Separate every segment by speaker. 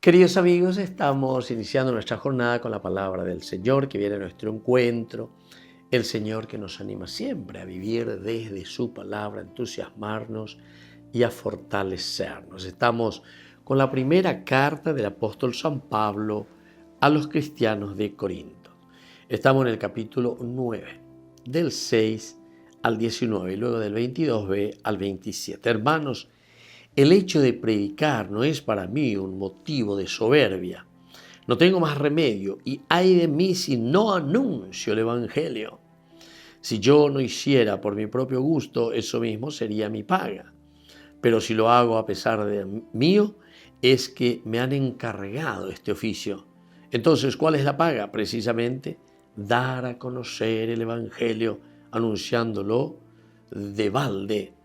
Speaker 1: Queridos amigos, estamos iniciando nuestra jornada con la palabra del Señor que viene a nuestro encuentro. El Señor que nos anima siempre a vivir desde su palabra, a entusiasmarnos y a fortalecernos. Estamos con la primera carta del apóstol San Pablo a los cristianos de Corinto. Estamos en el capítulo 9, del 6 al 19 y luego del 22b al 27. Hermanos, el hecho de predicar no es para mí un motivo de soberbia. No tengo más remedio y ay de mí si no anuncio el Evangelio. Si yo no hiciera por mi propio gusto, eso mismo sería mi paga. Pero si lo hago a pesar de mío, es que me han encargado este oficio. Entonces, ¿cuál es la paga? Precisamente, dar a conocer el Evangelio, anunciándolo de balde,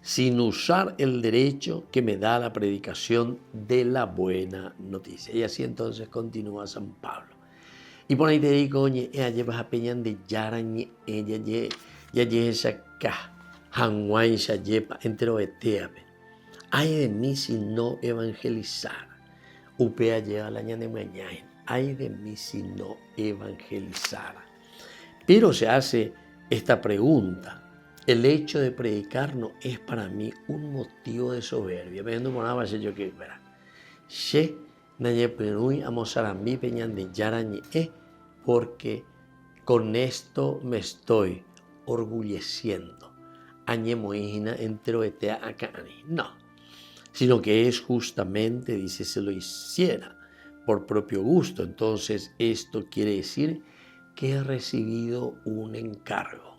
Speaker 1: sin usar el derecho que me da la predicación de la buena noticia. Y así entonces continúa San Pablo. Y por ahí te digo, oye, ella lleva a peñan de yarañe, ella esa ca, hanguay se lleva entero eteabe. Ay de mí si no evangelizar. Upea lleva la ña de mañana. Ay de mí si no evangelizara. Pero se hace esta pregunta. El hecho de predicar no es para mí un motivo de soberbia. Vendo monaba yo que verá. She naye penui amosarambi peñan de yarañe, porque con esto me estoy orgulleciendo. Añe moína entero etea acani. No, sino que es justamente, dice, se lo hiciera por propio gusto. Entonces esto quiere decir que he recibido un encargo.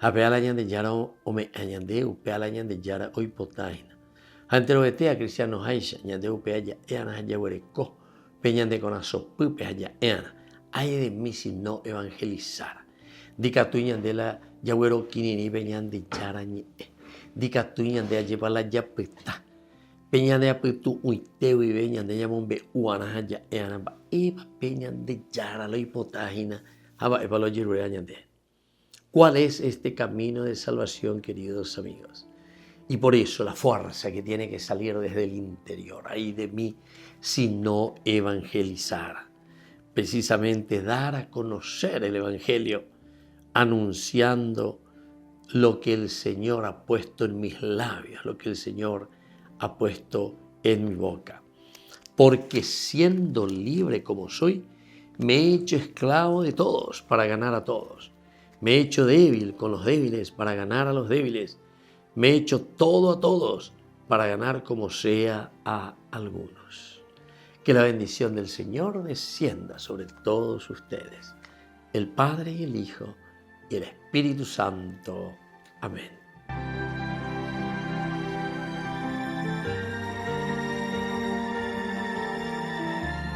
Speaker 1: Apea añan de yara o me añande, upea añan de yara hoy potaina. Antero etea cristianos aisha, añande upea ya eana haya huereco, peñan de conazo pupe haya eana. Ay de mí si no evangelizara. Dica tuñan de la yahuero kinini peñan de yara ñe. Dica tuñan de llevar la yapeta. Peñan de apetu uiteo y peñan de llamombe uana haya eana ba eva peñan de yara lo hipotágina. Aba eva lo yerure añande. ¿Cuál es este camino de salvación, queridos amigos? Y por eso la fuerza que tiene que salir desde el interior, ay de mí, si no evangelizara. Precisamente dar a conocer el Evangelio, anunciando lo que el Señor ha puesto en mis labios, lo que el Señor ha puesto en mi boca. Porque siendo libre como soy, me he hecho esclavo de todos para ganar a todos. Me he hecho débil con los débiles para ganar a los débiles. Me he hecho todo a todos para ganar como sea a algunos. Que la bendición del Señor descienda sobre todos ustedes, el Padre y el Hijo y el Espíritu Santo. Amén.